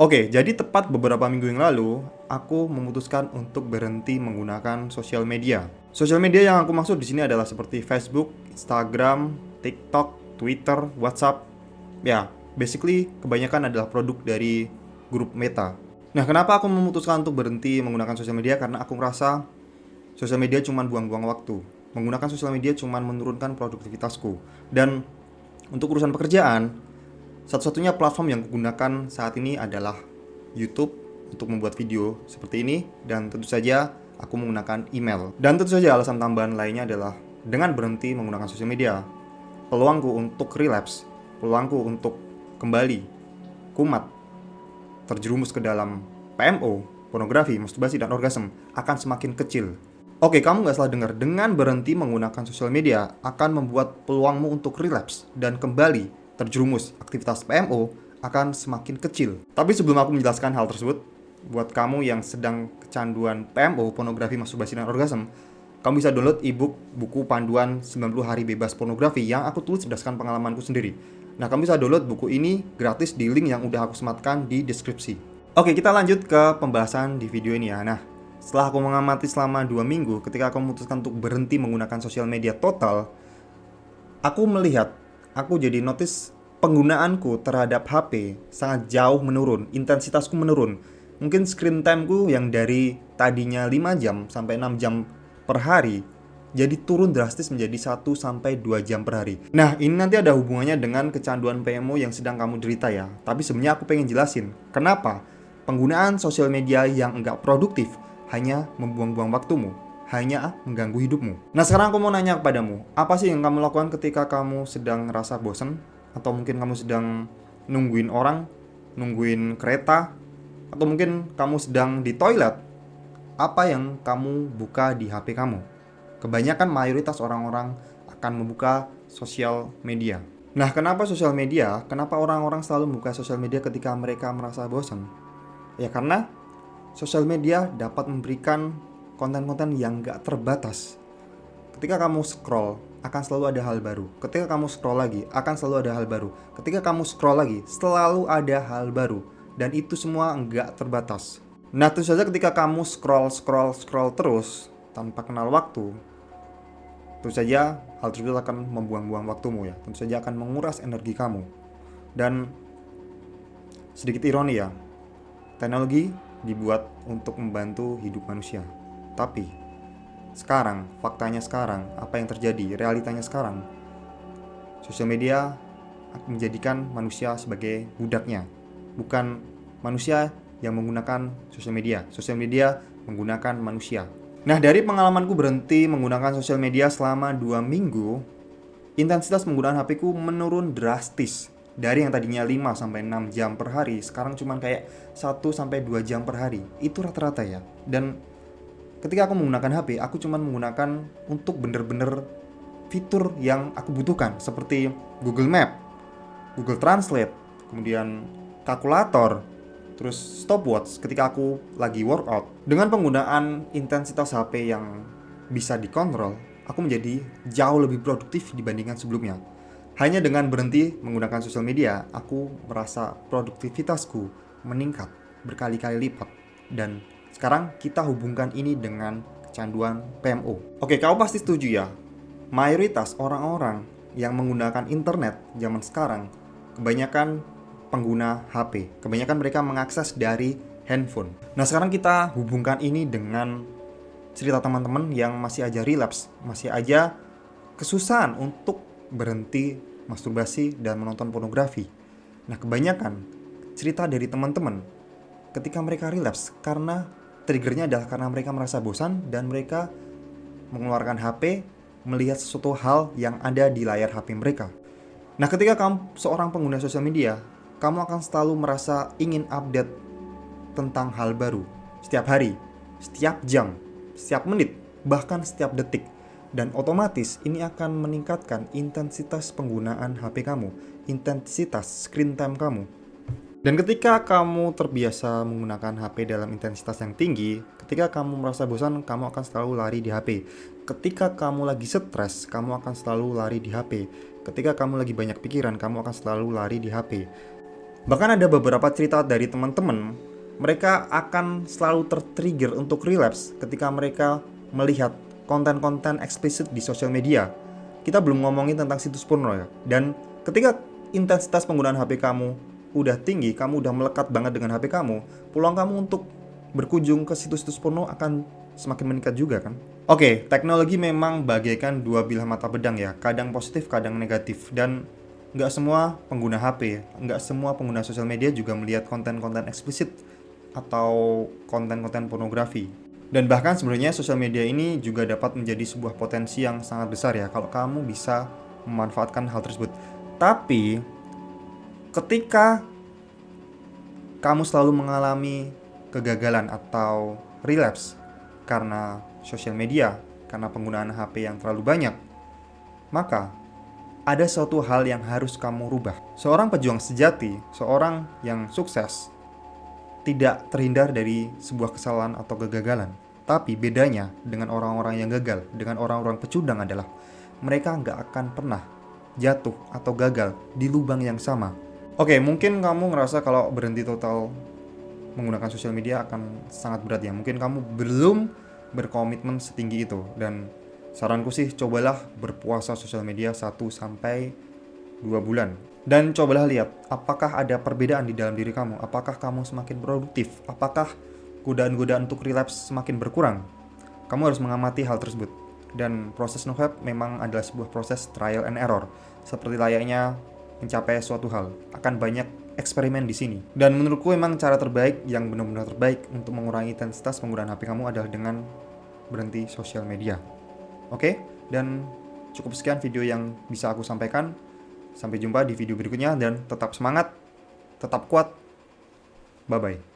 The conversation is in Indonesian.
Oke, jadi tepat beberapa minggu yang lalu, aku memutuskan untuk berhenti menggunakan sosial media. Sosial media yang aku maksud di sini adalah seperti Facebook, Instagram, TikTok, Twitter, WhatsApp. Ya, basically kebanyakan adalah produk dari grup Meta. Nah, kenapa aku memutuskan untuk berhenti menggunakan sosial media? Karena aku merasa sosial media cuma buang-buang waktu. Menggunakan sosial media cuma menurunkan produktivitasku. Dan untuk urusan pekerjaan, satu-satunya platform yang kugunakan saat ini adalah YouTube untuk membuat video seperti ini, dan tentu saja aku menggunakan email. Dan tentu saja alasan tambahan lainnya adalah dengan berhenti menggunakan sosial media, peluangku untuk relapse, peluangku untuk kembali kumat, terjerumus ke dalam PMO, pornografi, masturbasi, dan orgasme akan semakin kecil. Oke, kamu nggak salah dengar. Dengan berhenti menggunakan sosial media akan membuat peluangmu untuk relapse dan kembali terjerumus aktivitas PMO akan semakin kecil. Tapi sebelum aku menjelaskan hal tersebut, buat kamu yang sedang kecanduan PMO, pornografi, masturbasi, dan orgasme, kamu bisa download ebook buku panduan 90 hari bebas pornografi yang aku tulis berdasarkan pengalamanku sendiri. Nah, kamu bisa download buku ini gratis di link yang udah aku sematkan di deskripsi. Oke, kita lanjut ke pembahasan di video ini ya. Nah, setelah aku mengamati selama 2 minggu ketika aku memutuskan untuk berhenti menggunakan sosial media total, aku melihat, aku jadi notice penggunaanku terhadap HP sangat jauh menurun, intensitasku menurun. Mungkin screen timeku yang dari tadinya 5 jam sampai 6 jam per hari jadi turun drastis menjadi 1 sampai 2 jam per hari. Nah, ini nanti ada hubungannya dengan kecanduan PMO yang sedang kamu derita ya. Tapi sebenarnya aku pengen jelasin kenapa penggunaan sosial media yang enggak produktif hanya membuang-buang waktumu, hanya mengganggu hidupmu. Nah, sekarang aku mau nanya kepadamu, apa sih yang kamu lakukan ketika kamu sedang ngerasa bosen? Atau mungkin kamu sedang nungguin orang, nungguin kereta, atau mungkin kamu sedang di toilet? Apa yang kamu buka di HP kamu? Kebanyakan mayoritas orang-orang akan membuka sosial media. Nah, kenapa sosial media? Kenapa orang-orang selalu membuka sosial media ketika mereka merasa bosan? Ya karena sosial media dapat memberikan konten-konten yang gak terbatas. Ketika kamu scroll, akan selalu ada hal baru. Ketika kamu scroll lagi, akan selalu ada hal baru. Ketika kamu scroll lagi, selalu ada hal baru. Dan itu semua nggak terbatas. Nah, tentu saja ketika kamu scroll terus, tanpa kenal waktu, tentu saja hal tersebut akan membuang-buang waktumu ya. Tentu saja akan menguras energi kamu. Dan sedikit ironi ya, teknologi dibuat untuk membantu hidup manusia. Tapi sekarang, faktanya sekarang, apa yang terjadi, realitanya sekarang, sosial media menjadikan manusia sebagai budaknya. Bukan manusia yang menggunakan sosial media. Sosial media menggunakan manusia. Nah, dari pengalamanku berhenti menggunakan sosial media selama 2 minggu, intensitas penggunaan HP ku menurun drastis. Dari yang tadinya 5-6 jam per hari, sekarang cuma kayak 1-2 jam per hari. Itu rata-rata ya. Dan ketika aku menggunakan HP, aku cuma menggunakan untuk bener-bener fitur yang aku butuhkan, seperti Google Map, Google Translate, kemudian kalkulator, terus stopwatch ketika aku lagi workout. Dengan penggunaan intensitas HP yang bisa dikontrol, aku menjadi jauh lebih produktif dibandingkan sebelumnya. Hanya dengan berhenti menggunakan sosial media, aku merasa produktivitasku meningkat berkali-kali lipat. Dan sekarang kita hubungkan ini dengan kecanduan PMO. Oke, kamu pasti setuju ya? Mayoritas orang-orang yang menggunakan internet zaman sekarang kebanyakan pengguna HP. Kebanyakan mereka mengakses dari handphone. Nah, sekarang kita hubungkan ini dengan cerita teman-teman yang masih aja relapse, masih aja kesusahan untuk berhenti masturbasi dan menonton pornografi. Nah, kebanyakan cerita dari teman-teman ketika mereka relapse karena triggernya adalah karena mereka merasa bosan dan mereka mengeluarkan HP, melihat sesuatu hal yang ada di layar HP mereka. Nah, ketika kamu seorang pengguna sosial media, kamu akan selalu merasa ingin update tentang hal baru setiap hari, setiap jam, setiap menit, bahkan setiap detik. Dan otomatis ini akan meningkatkan intensitas penggunaan HP kamu, intensitas screen time kamu. Dan ketika kamu terbiasa menggunakan HP dalam intensitas yang tinggi, ketika kamu merasa bosan, kamu akan selalu lari di HP. Ketika kamu lagi stres, kamu akan selalu lari di HP. Ketika kamu lagi banyak pikiran, kamu akan selalu lari di HP. Bahkan ada beberapa cerita dari teman-teman, mereka akan selalu tertrigger untuk relapse ketika mereka melihat konten-konten eksplisit di sosial media. Kita belum ngomongin tentang situs porno ya. Dan ketika intensitas penggunaan HP kamu udah tinggi, kamu udah melekat banget dengan HP kamu, peluang kamu untuk berkunjung ke situs-situs porno akan semakin meningkat juga kan. Oke, teknologi memang bagaikan dua bilah mata pedang ya, kadang positif, kadang negatif. Dan nggak semua pengguna HP, nggak semua pengguna sosial media juga melihat konten-konten eksplisit atau konten-konten pornografi. Dan bahkan sebenarnya sosial media ini juga dapat menjadi sebuah potensi yang sangat besar ya, kalau kamu bisa memanfaatkan hal tersebut. Tapi ketika kamu selalu mengalami kegagalan atau relapse karena sosial media, karena penggunaan HP yang terlalu banyak, maka ada suatu hal yang harus kamu rubah. Seorang pejuang sejati, seorang yang sukses, tidak terhindar dari sebuah kesalahan atau kegagalan. Tapi bedanya dengan orang-orang yang gagal, dengan orang-orang pecundang adalah mereka nggak akan pernah jatuh atau gagal di lubang yang sama. Oke, mungkin kamu ngerasa kalau berhenti total menggunakan sosial media akan sangat berat ya. Mungkin kamu belum berkomitmen setinggi itu. Dan saranku sih cobalah berpuasa sosial media 1-2 bulan. Dan cobalah lihat apakah ada perbedaan di dalam diri kamu. Apakah kamu semakin produktif? Apakah godaan-godaan untuk relapse semakin berkurang? Kamu harus mengamati hal tersebut. Dan proses NoFap memang adalah sebuah proses trial and error. Seperti layaknya mencapai suatu hal. Akan banyak eksperimen di sini. Dan menurutku memang cara terbaik, yang benar-benar terbaik untuk mengurangi intensitas penggunaan HP kamu adalah dengan berhenti sosial media. Oke? Dan cukup sekian video yang bisa aku sampaikan. Sampai jumpa di video berikutnya dan tetap semangat, tetap kuat. Bye-bye.